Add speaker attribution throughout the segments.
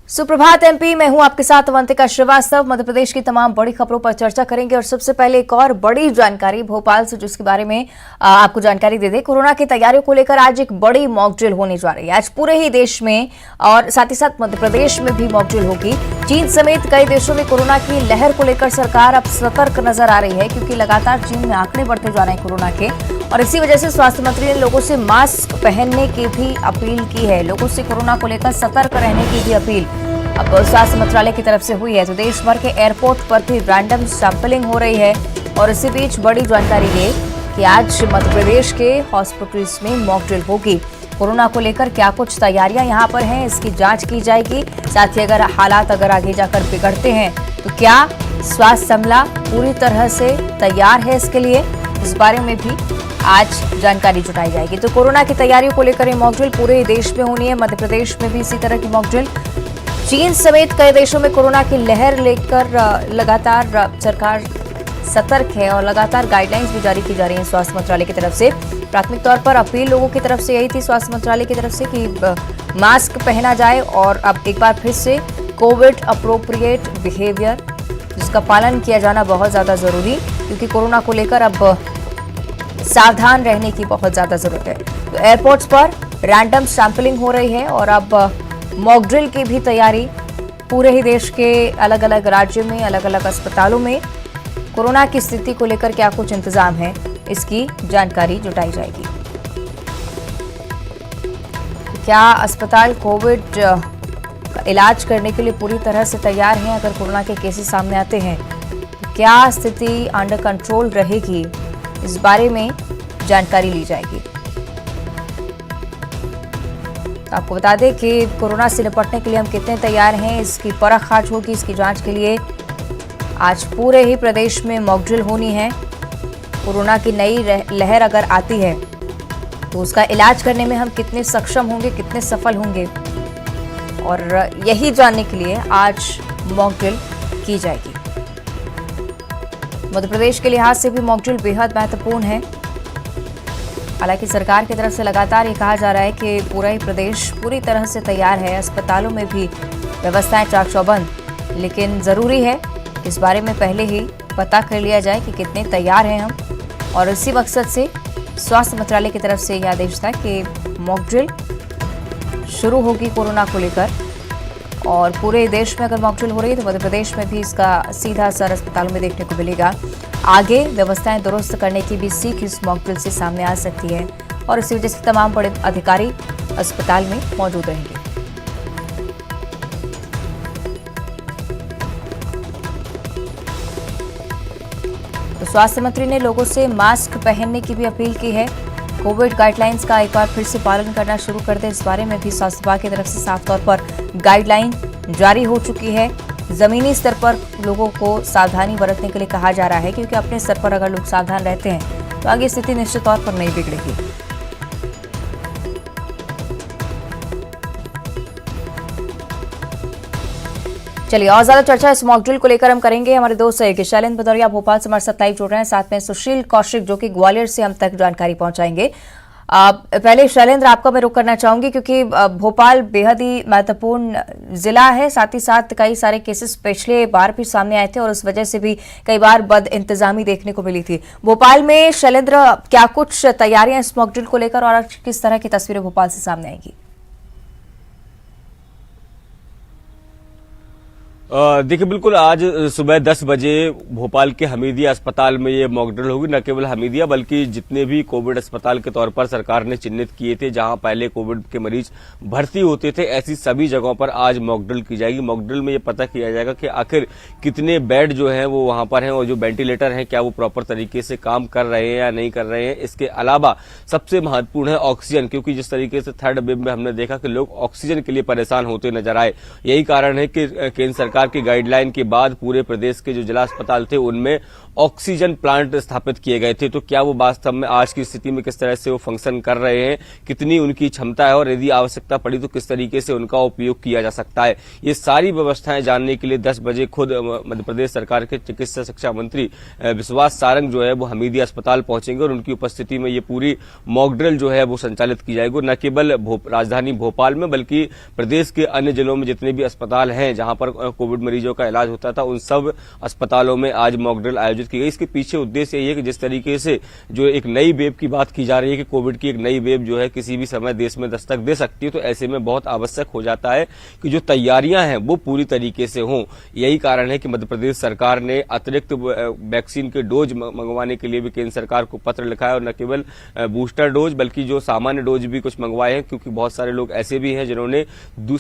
Speaker 1: सुप्रभात एमपी, मैं हूं आपके साथ अवंतिका श्रीवास्तव। मध्य प्रदेश की तमाम बड़ी खबरों पर चर्चा करेंगे और सबसे पहले एक और बड़ी जानकारी भोपाल से, जिसके बारे में आपको जानकारी दे दें। कोरोना की तैयारियों को लेकर आज एक बड़ी मॉक ड्रिल होने जा रही है। आज पूरे ही देश में और साथ ही साथ मध्य प्रदेश में भी मॉक ड्रिल होगी। चीन समेत कई देशों में कोरोना की लहर को लेकर सरकार अब सतर्क नजर आ रही है, क्योंकि लगातार चीन में आंकड़े बढ़ते जा रहे हैं कोरोना के, और इसी वजह से स्वास्थ्य मंत्री ने लोगों से मास्क पहनने की भी अपील की है। लोगों से कोरोना को लेकर सतर्क रहने की भी अपील अब स्वास्थ्य मंत्रालय की तरफ से हुई है। तो देश भर के एयरपोर्ट पर भी रैंडम सैंपलिंग हो रही है। और इसी बीच बड़ी जानकारी ये कि आज मध्य प्रदेश के हॉस्पिटल्स में मॉक ड्रिल होगी। कोरोना को लेकर क्या कुछ तैयारियां यहां पर हैं, इसकी जांच की जाएगी। साथ ही अगर हालात आगे जाकर बिगड़ते हैं तो क्या स्वास्थ्य अमला पूरी तरह से तैयार है इसके लिए, इस बारे में भी आज जानकारी जुटाई जाएगी। तो कोरोना की तैयारियों को लेकर ये मॉक ड्रिल पूरे देश में होनी है। मध्य प्रदेश में भी इसी तरह की मॉक ड्रिल। चीन समेत कई देशों में कोरोना की लहर लेकर लगातार सरकार सतर्क है और लगातार गाइडलाइंस भी जारी की जा रही हैं स्वास्थ्य मंत्रालय की तरफ से। प्राथमिक तौर पर अपील लोगों की तरफ से यही थी स्वास्थ्य मंत्रालय की तरफ से कि मास्क पहना जाए और अब एक बार फिर से कोविड अप्रोप्रिएट बिहेवियर, जिसका पालन किया जाना बहुत ज्यादा जरूरी, क्योंकि कोरोना को लेकर अब सावधान रहने की बहुत ज्यादा जरूरत है। तो एयरपोर्ट्स पर रैंडम सैंपलिंग हो रही है और अब मॉक ड्रिल की भी तैयारी पूरे ही देश के अलग अलग राज्यों में, अलग अलग अस्पतालों में कोरोना की स्थिति को लेकर क्या कुछ इंतजाम है, इसकी जानकारी जुटाई जाएगी। क्या अस्पताल कोविड का इलाज करने के लिए पूरी तरह से तैयार हैं? अगर कोरोना के केसेस सामने आते हैं तो क्या स्थिति अंडर कंट्रोल रहेगी, इस बारे में जानकारी ली जाएगी। आपको बता दें कि कोरोना से निपटने के लिए हम कितने तैयार हैं, इसकी परख आज होगी। इसकी जांच के लिए आज पूरे ही प्रदेश में मॉक ड्रिल होनी है। कोरोना की नई लहर अगर आती है तो उसका इलाज करने में हम कितने सक्षम होंगे, कितने सफल होंगे, और यही जानने के लिए आज मॉक ड्रिल की जाएगी। मध्य प्रदेश के लिहाज से भी मॉक ड्रिल बेहद महत्वपूर्ण है। हालांकि सरकार की तरफ से लगातार ये कहा जा रहा है कि पूरा ही प्रदेश पूरी तरह से तैयार है, अस्पतालों में भी व्यवस्थाएं चाक चौबंद, लेकिन ज़रूरी है इस बारे में पहले ही पता कर लिया जाए कि कितने तैयार हैं हम। और इसी मकसद से स्वास्थ्य मंत्रालय की तरफ से यह आदेश था कि मॉक ड्रिल शुरू होगी कोरोना को लेकर, और पूरे देश में अगर मॉक ड्रिल हो रही है तो मध्य प्रदेश में भी इसका सीधा असर अस्पतालों में देखने को मिलेगा। आगे व्यवस्थाएं दुरुस्त करने की भी सीख इस मॉक ड्रिल से सामने आ सकती है, और इसी वजह से तमाम बड़े अधिकारी अस्पताल में मौजूद रहेंगे। तो स्वास्थ्य मंत्री ने लोगों से मास्क पहनने की भी अपील की है। कोविड गाइडलाइंस का एक बार फिर से पालन करना शुरू कर दें, इस बारे में भी स्वास्थ्य विभाग की तरफ से साफ तौर पर गाइडलाइन जारी हो चुकी है। जमीनी स्तर पर लोगों को सावधानी बरतने के लिए कहा जा रहा है, क्योंकि अपने स्तर पर अगर लोग सावधान रहते हैं तो आगे स्थिति निश्चित तौर पर नहीं बिगड़ेगी। चलिए और ज्यादा चर्चा इस मॉक ड्रिल को लेकर हम करेंगे। हमारे दोस्त शैलेंद्र भदौरिया भोपाल से हमारे साथ लाइव जुड़ रहे हैं, साथ में सुशील कौशिक जो कि ग्वालियर से हम तक जानकारी पहुंचाएंगे। पहले शैलेंद्र, आपका मैं रुख करना चाहूंगी, क्योंकि भोपाल बेहद ही महत्वपूर्ण जिला है। साथ ही साथ कई सारे केसेस पिछले बार भी सामने आए थे और उस वजह से भी कई बार बद इंतजामी देखने को मिली थी। भोपाल में शैलेंद्र, क्या कुछ तैयारियां इस मॉक ड्रिल को लेकर और किस तरह की तस्वीरें भोपाल से सामने आएगी?
Speaker 2: देखिए, बिल्कुल आज सुबह 10 बजे भोपाल के हमीदिया अस्पताल में ये मॉक ड्रिल होगी। न केवल हमीदिया बल्कि जितने भी कोविड अस्पताल के तौर पर सरकार ने चिन्हित किए थे, जहां पहले कोविड के मरीज भर्ती होते थे, ऐसी सभी जगहों पर आज मॉक ड्रिल की जाएगी। मॉक ड्रिल में ये पता किया जाएगा कि आखिर कितने बेड जो हैं वो वहां पर हैं, और जो वेंटिलेटर हैं क्या वो प्रॉपर तरीके से काम कर रहे हैं या नहीं कर रहे हैं। इसके अलावा सबसे महत्वपूर्ण है ऑक्सीजन, क्योंकि जिस तरीके से थर्ड वेव में हमने देखा कि लोग ऑक्सीजन के लिए परेशान होते नजर आए। यही कारण है कि केंद्र सरकार की गाइडलाइन के बाद पूरे प्रदेश के जो जिला अस्पताल थे उनमें ऑक्सीजन प्लांट स्थापित किए गए थे। तो क्या वो वास्तव में आज की स्थिति में किस तरह से वो फंक्शन कर रहे हैं, कितनी उनकी क्षमता है और यदि आवश्यकता पड़ी तो किस तरीके से उनका उपयोग किया जा सकता है, ये सारी व्यवस्थाएं जानने के लिए 10 बजे खुद मध्य प्रदेश सरकार के चिकित्सा शिक्षा मंत्री विश्वास सारंग जो है वो हमीदिया अस्पताल पहुंचेंगे और उनकी उपस्थिति में ये पूरी मॉक ड्रिल जो है वो संचालित की जाएगी। न केवल राजधानी भोपाल में बल्कि प्रदेश के अन्य जिलों में जितने भी अस्पताल हैं जहां पर कोविड मरीजों का इलाज होता था, उन सब अस्पतालों में आज मॉक ड्रिल आयोजित की गई। इसके पीछे उद्देश्य ये है कि जिस तरीके से जो एक नई वेव की बात की जा रही है कि कोविड की एक नई वेव जो है किसी भी समय देश में दस्तक दे सकती है, तो ऐसे में बहुत आवश्यक हो जाता है कि जो तैयारियां हैं वो पूरी तरीके से हों। यही कारण है कि मध्य प्रदेश सरकार ने अतिरिक्त वैक्सीन के डोज मंगवाने के लिए भी केंद्र सरकार को पत्र लिखा है और न केवल बूस्टर डोज बल्कि जो सामान्य डोज भी कुछ मंगवाए हैं, क्योंकि बहुत सारे लोग ऐसे भी हैं जिन्होंने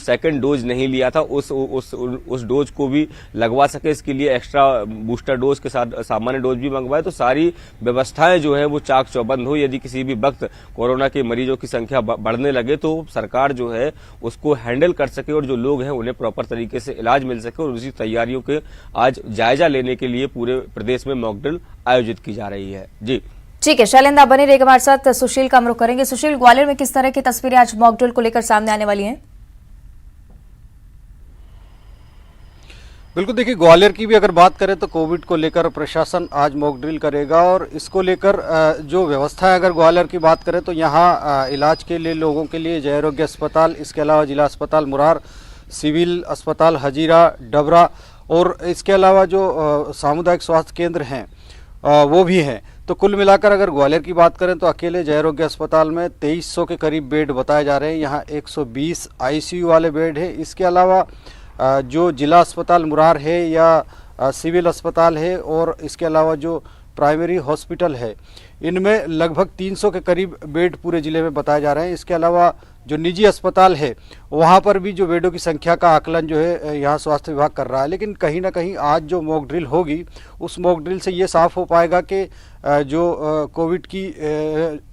Speaker 2: सेकंड डोज नहीं लिया था, उस डोज को भी लगवा सके, इसके लिए एक्स्ट्रा बूस्टर डोज के साथ सामान्य डोज भी मंगवाए। तो सारी व्यवस्थाएं जो है वो चाक चौबंद हो। यदि किसी भी वक्त कोरोना के मरीजों की संख्या बढ़ने लगे तो सरकार जो है उसको हैंडल कर सके और जो लोग हैं उन्हें प्रॉपर तरीके से इलाज मिल सके, और उसी तैयारियों के आज जायजा लेने के लिए पूरे प्रदेश में मॉक ड्रिल आयोजित की जा रही है। जी
Speaker 1: ठीक है, शैलेंद्र आप बने रहिएगा हमारे साथ। सुशील का हम रुख करेंगे। सुशील, ग्वालियर में किस तरह की तस्वीरें आज मॉक ड्रिल को लेकर सामने आने वाली हैं?
Speaker 3: बिल्कुल, देखिए ग्वालियर की भी अगर बात करें तो कोविड को लेकर प्रशासन आज मॉक ड्रिल करेगा और इसको लेकर जो व्यवस्था है अगर ग्वालियर की बात करें तो यहाँ इलाज के लिए लोगों के लिए जय आरोग्य अस्पताल, इसके अलावा जिला अस्पताल मुरार, सिविल अस्पताल हजीरा, डबरा और इसके अलावा जो सामुदायिक स्वास्थ्य केंद्र हैं वो भी हैं। तो कुल मिलाकर अगर ग्वालियर की बात करें तो अकेले जय आरोग्य अस्पताल में 2300 के करीब बेड बताए जा रहे हैं। यहाँ 120 आईसीयू वाले बेड है। इसके अलावा जो जिला अस्पताल मुरार है या सिविल अस्पताल है और इसके अलावा जो प्राइमरी हॉस्पिटल है, इनमें लगभग 300 के करीब बेड पूरे जिले में बताए जा रहे हैं। इसके अलावा जो निजी अस्पताल है वहाँ पर भी जो बेडों की संख्या का आकलन जो है यहाँ स्वास्थ्य विभाग कर रहा है। लेकिन कहीं ना कहीं आज जो मॉक ड्रिल होगी उस मॉक ड्रिल से ये साफ हो पाएगा कि जो कोविड की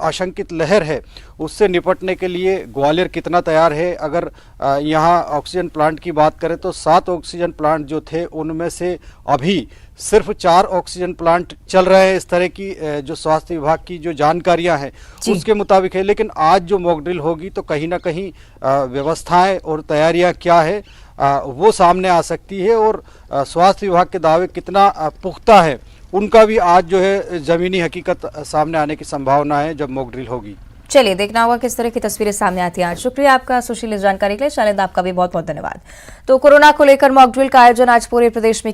Speaker 3: आशंकित लहर है उससे निपटने के लिए ग्वालियर कितना तैयार है। अगर यहाँ ऑक्सीजन प्लांट की बात करें तो 7 ऑक्सीजन प्लांट जो थे उनमें से अभी सिर्फ 4 ऑक्सीजन प्लांट चल रहे हैं। इस तरह की जो स्वास्थ्य विभाग की जो जानकारियां हैं उसके मुताबिक है। लेकिन आज जो मॉक ड्रिल होगी तो कहीं ना कहीं व्यवस्थाएं और तैयारियां क्या है वो सामने आ सकती है और स्वास्थ्य विभाग के दावे कितना पुख्ता है उनका भी आज जो है जमीनी हकीकत सामने आने की संभावना है जब मॉक ड्रिल होगी।
Speaker 1: चलिए देखना होगा किस तरह की तस्वीरें सामने आती हैं। शुक्रिया आपका सुशील इस जानकारी के लिए। शायद आपका भी बहुत बहुत धन्यवाद। तो कोरोना को लेकर मॉक ड्रिल का आयोजन आज पूरे प्रदेश में किया